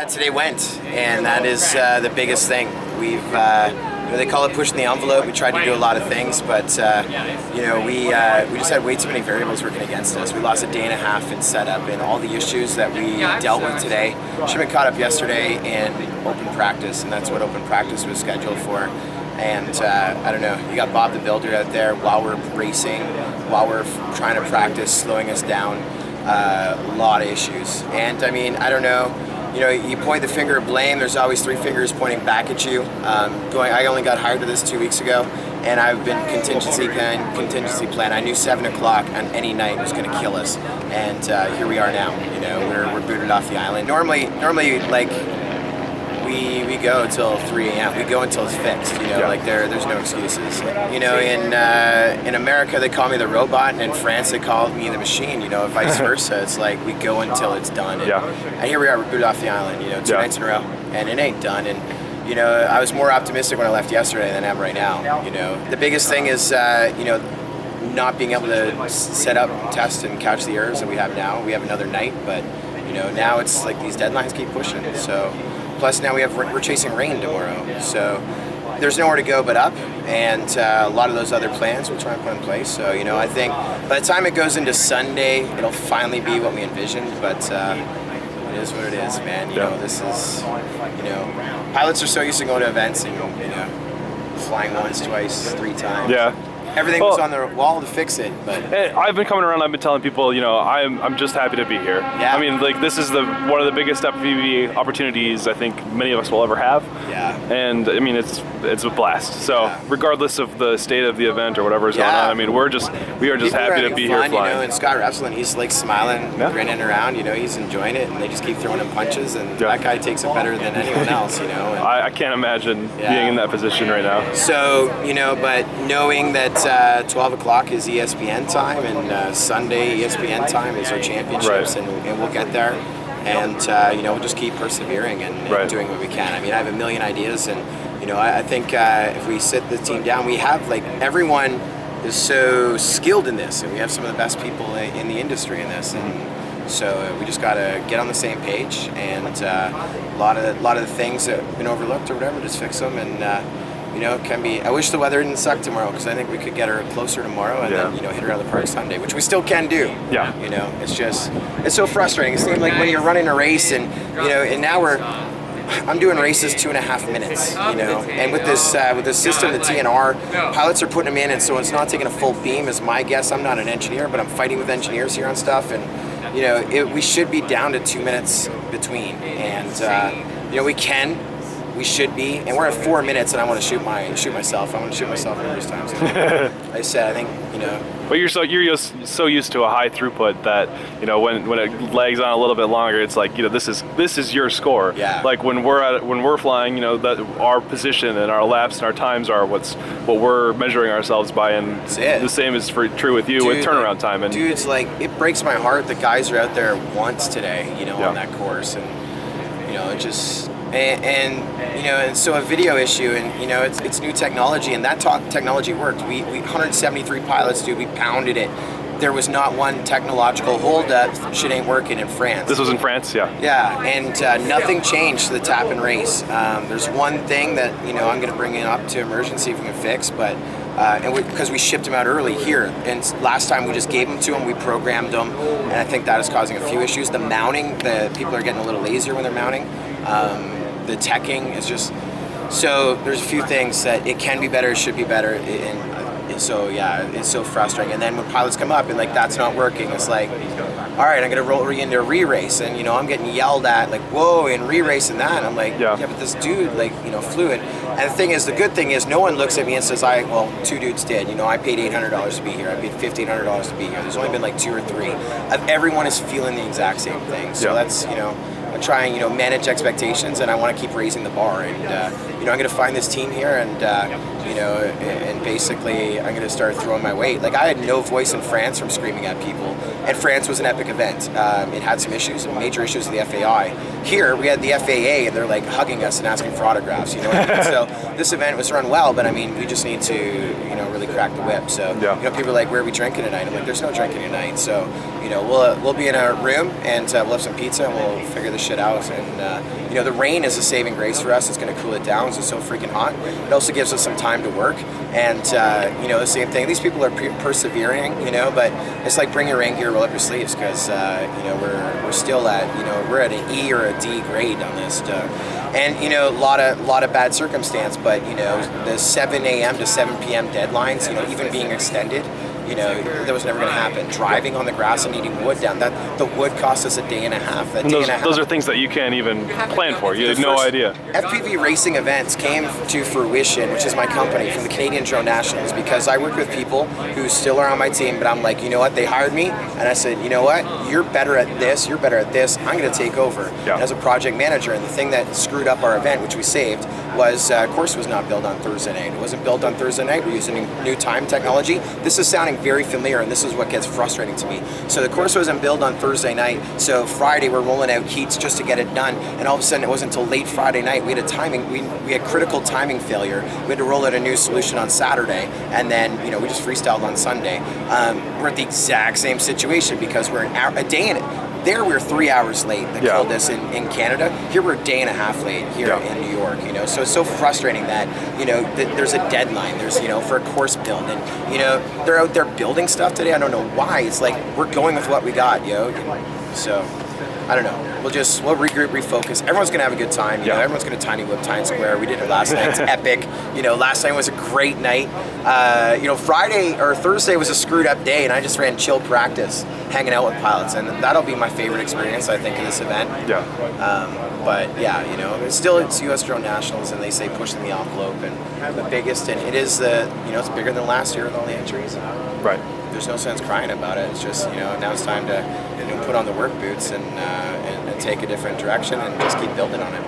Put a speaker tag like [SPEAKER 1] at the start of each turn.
[SPEAKER 1] Today went, and that is the biggest thing. We've, they call it pushing the envelope. We tried to do a lot of things, but we just had way too many variables working against us. We lost a day and a half in setup, and all the issues that we dealt with today should have been caught up yesterday in open practice, and that's what open practice was scheduled for. And I don't know, you got Bob the Builder out there while we're racing, while we're trying to practice, slowing us down. A lot of issues, and I mean, I don't know. You point the finger of blame. There's always three fingers pointing back at you. I only got hired to this 2 weeks ago, and I've been contingency plan. I knew 7 o'clock on any night was going to kill us, and here we are now. We're booted off the island. Normally, like we go until 3 a.m. We go until it's fixed. Like there's no excuses. In America they call me the robot, and in France they call me the machine. Vice versa. It's like we go until it's done. And here we are, we're booted off the island. 2 nights in a row, and it ain't done. And I was more optimistic when I left yesterday than I am right now. The biggest thing is not being able to set up, test, and catch the errors that we have now. We have another night, but now it's like these deadlines keep pushing. So. Plus now we're chasing rain tomorrow, so there's nowhere to go but up, and a lot of those other plans we'll try and put in place. So I think by the time it goes into Sunday, it'll finally be what we envisioned. But it is what it is, man. This is pilots are so used to going to events and flying once, twice, 3 times.
[SPEAKER 2] Yeah.
[SPEAKER 1] Everything was on the wall to fix it, but
[SPEAKER 2] I've been coming around. I've been telling people, I'm just happy to be here.
[SPEAKER 1] Yeah.
[SPEAKER 2] I mean, like this is one of the biggest FPV opportunities I think many of us will ever have.
[SPEAKER 1] Yeah.
[SPEAKER 2] And I mean, it's a blast. So regardless of the state of the event or whatever is going on, I mean, we are just happy to be here flying.
[SPEAKER 1] And Scott Repslin, he's like smiling, grinning around. He's enjoying it, and they just keep throwing him punches, and that guy takes it better than anyone else.
[SPEAKER 2] I can't imagine being in that position right now.
[SPEAKER 1] So but knowing that 12 o'clock is ESPN time, and Sunday ESPN time is our championships, and we'll get there, and we'll just keep persevering and doing what we can. I mean, I have a million ideas, and I think if we sit the team down, we have everyone is so skilled in this, and we have some of the best people in the industry in this, and so we just got to get on the same page, and a lot of the things that have been overlooked or whatever, just fix them, and it can be. I wish the weather didn't suck tomorrow, because I think we could get her closer tomorrow, and then hit her out of the park Sunday, which we still can do.
[SPEAKER 2] Yeah.
[SPEAKER 1] It's so frustrating. It seems like when you're running a race, and and now I'm doing races 2.5 minutes. And with this system, the TNR, pilots are putting them in, and so it's not taking a full beam, is my guess. I'm not an engineer, but I'm fighting with engineers here on stuff, and we should be down to 2 minutes between, and we should be, and we're at 4 minutes, and I want to shoot myself. I want to shoot myself numerous times. Like I said, I think
[SPEAKER 2] But you're so used to a high throughput that when it lags on a little bit longer, it's like this is your score.
[SPEAKER 1] Yeah.
[SPEAKER 2] Like when we're flying, that our position and our laps and our times are what we're measuring ourselves by, and the same is true with you with turnaround time. And
[SPEAKER 1] it's like it breaks my heart that guys are out there once today, on that course, and it just. And so a video issue, and it's new technology, and that technology worked. We 173 pilots, dude. We pounded it. There was not one technological hold-up. Shit ain't working in France.
[SPEAKER 2] This was in France, yeah.
[SPEAKER 1] Yeah, and nothing changed to the tap and race. There's one thing that I'm going to bring it up to immersion, see if we can fix, but. Because we shipped them out early here, and last time we just gave them to them, we programmed them, and I think that is causing a few issues. The mounting, the people are getting a little lazier when they're mounting. The teching is just, so there's a few things that it can be better, it should be better, and so it's so frustrating. And then when pilots come up and that's not working, it's like, all right, I'm gonna roll into a re-race, and I'm getting yelled at like, whoa, and re-racing that, and I'm like, yeah, but this dude flew it. And the good thing is no one looks at me and says, well, 2 dudes did, I paid $800 to be here, I paid $1,500 to be here. There's only been 2 or 3. Everyone is feeling the exact same thing, so that's I'm trying manage expectations, and I want to keep raising the bar, and I'm going to find this team here, and and basically I'm going to start throwing my weight. Like, I had no voice in France from screaming at people, and France was an epic event. It had some issues, major issues with the FAI. Here we had the FAA, and they're hugging us and asking for autographs. So this event was run well, but I mean, we just need to really crack the whip. So people are like, where are we drinking tonight? I'm like, there's no drinking tonight. So you know, we'll be in our room and we'll have some pizza and we'll figure this shit out. And you know, the rain is a saving grace for us. It's going to cool it down because it's so freaking hot. It also gives us some time to work. And you know, the same thing. These people are persevering, you know, but it's like bring your rain gear, roll up your sleeves, because you know, we're still at, you know, we're at an E or a D grade on this. And you know, a lot of bad circumstance, but you know, the 7 a.m. to 7 p.m. deadlines, you know, even being extended, you know, that was never going to happen. Driving on the grass and eating wood down, that the wood cost us a day and a half.
[SPEAKER 2] Those are things that you can't even plan for. You had no idea.
[SPEAKER 1] FPV racing events came to fruition, which is my company, from the Canadian Drone Nationals, because I work with people who still are on my team, but I'm like, you know what, they hired me, and I said, you know what, you're better at this, you're better at this, I'm going to take over as a project manager. And the thing that screwed up our event, which we saved, was course was not built on Thursday night. It wasn't built on Thursday night. We're using new time technology. This is sounding very familiar, and this is what gets frustrating to me. So the course wasn't built on Thursday night, so Friday we're rolling out heats just to get it done, and all of a sudden it wasn't until late Friday night we had a timing, we had critical timing failure. We had to roll out a new solution on Saturday, and then, you know, we just freestyled on Sunday. We're at the exact same situation because we're a day in it. There we were 3 hours late, the coldest in Canada. Here we're a day and a half late here in New York, you know. So it's so frustrating that, you know, there's a deadline. There's, you know, for a course build, and, you know, they're out there building stuff today. I don't know why. It's like, we're going with what we got, yo. So, I don't know. We'll regroup, refocus. Everyone's gonna have a good time. You know, everyone's gonna tiny whip Times Square. We did it last night. It's epic. You know, last night was a great night. You know, Friday or Thursday was a screwed up day, and I just ran chill practice, hanging out with pilots, and that'll be my favorite experience, I think, of this event. But yeah, you know, it's U.S. Drone Nationals, and they say pushing the envelope, and the biggest, and it is you know, it's bigger than last year with all the entries.
[SPEAKER 2] Right.
[SPEAKER 1] There's no sense crying about it. It's just, you know, now it's time to, you know, put on the work boots and take a different direction and just keep building on it.